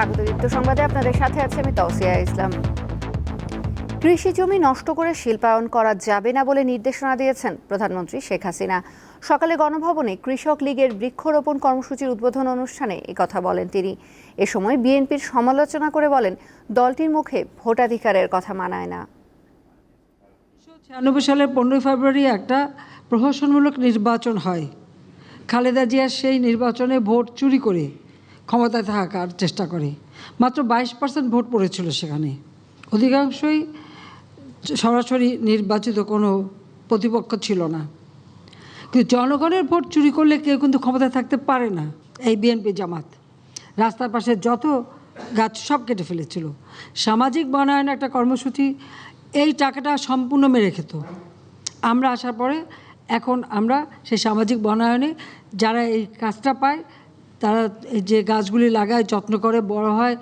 স্বাগত দীপ্ত সংবাদে আপনাদের সাথে আছে আমি তৌসিয়া ইসলাম। কৃষি জমি নষ্ট করে শিল্পায়ন করা যাবে না বলে নির্দেশনা দিয়েছেন প্রধানমন্ত্রী শেখ হাসিনা। সকালে গণভবনে কৃষক লীগের বৃক্ষরোপণ কর্মসূচির উদ্বোধন অনুষ্ঠানে একথা বলেন তিনি। এ সময় বিএনপির সমালোচনা করে বলেন, দলটির মুখে ভোটাধিকারের কথা মানায় না। 1996 সালের 15 ফেব্রুয়ারি একটা প্রহসনমূলক নির্বাচন হয়। খালেদা জিয়া সেই নির্বাচনে ভোট চুরি করে ক্ষমতায় থাকার চেষ্টা করে। মাত্র 22% ভোট পড়েছিল সেখানে। অধিকাংশই সরাসরি নির্বাচিত কোনো প্রতিপক্ষ ছিল না। কিন্তু জনগণের ভোট চুরি করলে কেউ কিন্তু ক্ষমতায় থাকতে পারে না। এই বিএনপি জামাত রাস্তার পাশে যত গাছ সব কেটে ফেলেছিল। সামাজিক বনায়ন একটা কর্মসূচি, এই টাকাটা সম্পূর্ণ মেরে খেত। আমরা আসার পরে এখন আমরা সেই সামাজিক বনায়নে যারা এই কাজটা পায়, তারা যে গাছগুলি লাগায়, যত্ন করে, বড় হয়,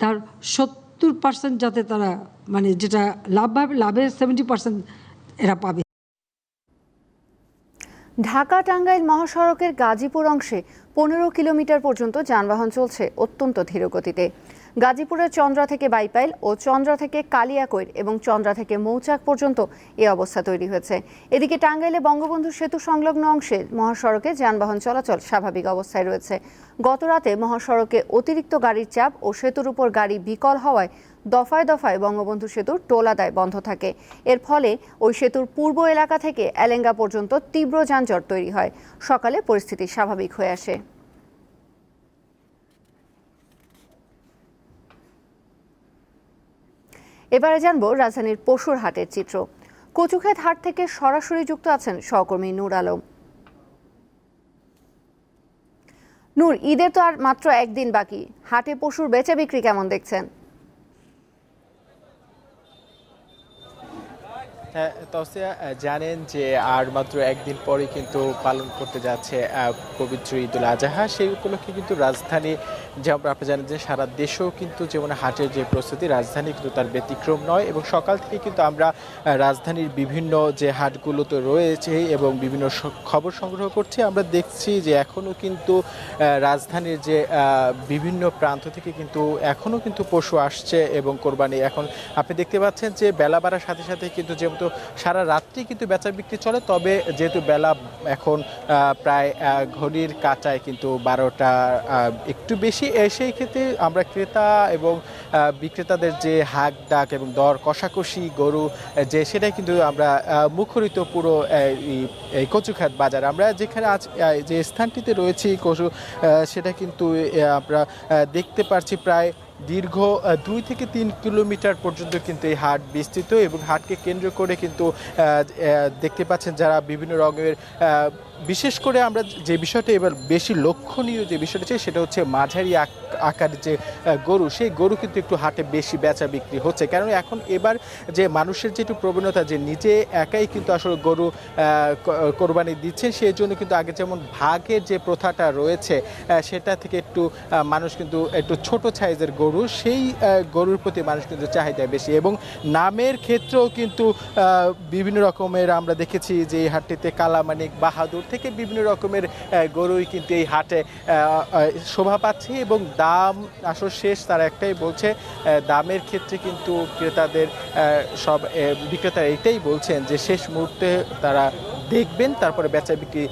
তার 70% যাতে তারা মানে যেটা লাভ পাবে, লাভের 70% এরা পাবে। ঢাকা টাঙ্গাইল মহাসড়কের গাজীপুর অংশে 15 কিলোমিটার পর্যন্ত যানবাহন চলছে অত্যন্ত ধীর গতিতে। গাজীপুরের চন্দ্রা থেকে বাইপাইল ও চন্দ্রা থেকে কালিয়াকৈর এবং চন্দ্রা থেকে মৌচাক পর্যন্ত এই অবস্থা তৈরি হয়েছে। এদিকে টাঙ্গাইলে বঙ্গবন্ধু সেতু সংলগ্ন অংশে মহাসড়কে যানবাহন চলাচল স্বাভাবিক অবস্থায় রয়েছে। গতরাতে মহাসড়কে অতিরিক্ত গাড়ির চাপ ও সেতুর উপর গাড়ি বিকল হওয়ায় দফায় দফায় বঙ্গবন্ধু সেতুর টোল আদায় বন্ধ থাকে। এর ফলে ওই সেতুর পূর্ব এলাকা থেকে এলেঙ্গা পর্যন্ত তীব্র যানজট তৈরি হয়। সকালে পরিস্থিতি স্বাভাবিক হয়ে আসে। এবারে জানবো রাজধানীর পশুর হাটের চিত্র। কচুক্ষেত হাট থেকে সরাসরি যুক্ত আছেন সহকর্মী নূর আলম। নূর, ঈদের তো আর মাত্র একদিন বাকি, হাটে পশুর বেচা বিক্রি কেমন দেখছেন? হ্যাঁ তৌসিয়া, জানেন যে আর মাত্র একদিন পরে কিন্তু পালন করতে যাচ্ছে পবিত্র ঈদুল আজহা। সেই উপলক্ষে কিন্তু রাজধানী, যেমন আপনি জানেন যে সারা দেশেও কিন্তু যেমন হাটের যে প্রস্তুতি, রাজধানী কিন্তু তার ব্যতিক্রম নয়। এবং সকাল থেকে কিন্তু আমরা রাজধানীর বিভিন্ন যে হাটগুলোতে রয়েছে এবং বিভিন্ন খবর সংগ্রহ করছি, আমরা দেখছি যে এখনও কিন্তু রাজধানীর যে বিভিন্ন প্রান্ত থেকে কিন্তু এখনও কিন্তু পশু আসছে এবং কোরবানি। এখন আপনি দেখতে পাচ্ছেন যে বেলা বাড়ার সাথে সাথে কিন্তু যেহেতু সারা রাত্রি কিন্তু বেচা বিক্রি চলে, তবে যেহেতু বেলা এখন প্রায় ঘড়ির কাঁটায় কিন্তু 12টা একটু বেশি, সেই ক্ষেত্রে আমরা ক্রেতা এবং বিক্রেতাদের যে হাক ডাক এবং দর কষাকষি গরু যে সেটাই কিন্তু আমরা মুখরিত পুরো এই কচুক্ষেত বাজার। আমরা যেখানে আজ যে স্থানটিতে রয়েছি কচু, সেটা কিন্তু আমরা দেখতে পাচ্ছি প্রায় দীর্ঘ 2 থেকে 3 কিলোমিটার পর্যন্ত কিন্তু এই হাট বিস্তৃত এবং হাটকে কেন্দ্র করে কিন্তু দেখতে পাচ্ছেন যারা বিভিন্ন রঙের, বিশেষ করে আমরা যে বিষয়টা এবার বেশি লক্ষণীয় যে বিষয়টা সেটা হচ্ছে মাঝারি আকারের যে গরু, সেই গরু কিন্তু একটু হাটে বেশি বেচা বিক্রি হচ্ছে। কারণ এখন এবার যে মানুষের যে একটু প্রবণতা যে নিজে একাই কিন্তু আসলে গরু কোরবানি দিচ্ছে, সেই জন্য কিন্তু আগে যেমন ভাগের যে প্রথাটা রয়েছে সেটা থেকে একটু মানুষ কিন্তু একটু ছোট সাইজের গরু, সেই গরুর প্রতি মানুষ কিন্তু চাহিদা বেশি। এবং নামের ক্ষেত্রেও কিন্তু বিভিন্ন রকমের আমরা দেখেছি যে এই হাটটিতে কালামানিক, বাহাদুর থেকে বিভিন্ন রকমের গরুই কিন্তু এই হাটে শোভা পাচ্ছে। এবং দাম আসলে শেষ তারা একটাই বলছে, দামের ক্ষেত্রে কিন্তু ক্রেতাদের সব বিক্রেতারা এটাই বলছেন যে শেষ মুহূর্তে তারা দেখবেন, তারপরে বেচা বিক্রি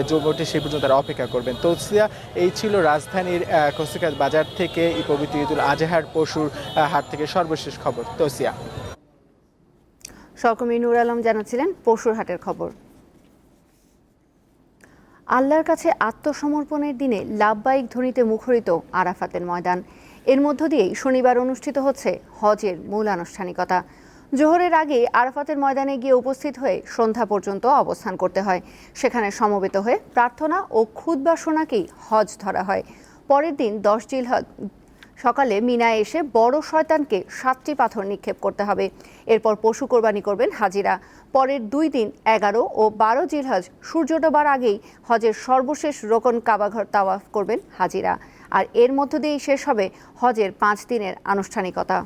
জমে ওঠে সেই পর্যন্ত তারা অপেক্ষা করবেন। তৌসিয়া, এই ছিল রাজধানীর কচুক্ষেত বাজার থেকে এই পবিত্র ঈদুল আজহার পশুর হাট থেকে সর্বশেষ খবর। তৌসিয়া। সহকর্মী নূর আলম জানাচ্ছিলেন পশুর হাটের খবর। আল্লাহর কাছে আত্মসমর্পণের দিনে লাব্বাইক ধ্বনিতে মুখরিত আরাফাতের ময়দান। এর মধ্য দিয়েই শনিবার অনুষ্ঠিত হচ্ছে হজের মূল আনুষ্ঠানিকতা। জোহরের আগে আরাফাতের ময়দানে গিয়ে উপস্থিত হয়ে সন্ধ্যা পর্যন্ত অবস্থান করতে হয়। সেখানে সমবেত হয়ে প্রার্থনা ও খুতবা শোনাকেই হজ ধরা হয়। পরের দিন 10 জিলহজ সকালে মিনায় এসে বড় শয়তানকে 7টি পাথর নিক্ষেপ করতে হবে। এরপর পশু কোরবানি করবেন হাজিরা। পরের 2 দিন 11 ও 12 জিলহজ সূর্য ডোবার আগেই হজের সর্বশেষ রোকন কাবাঘর তাওয়াফ করবেন হাজিরা। আর এর মধ্য দিয়েই শেষ হবে হজের 5 দিনের আনুষ্ঠানিকতা।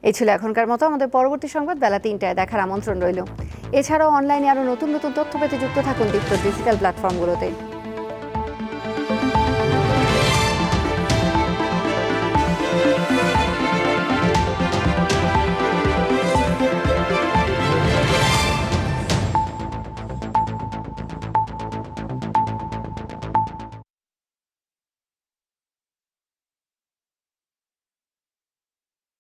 এই ছিল এখনকার মতো। আমাদের পরবর্তী সংবাদ বেলা 3টায় দেখার আমন্ত্রণ রইল। এছাড়াও অনলাইনে আরও নতুন নতুন তথ্য পেতে যুক্ত থাকুন দীপ্ত ডিজিটাল প্ল্যাটফর্মগুলোতে।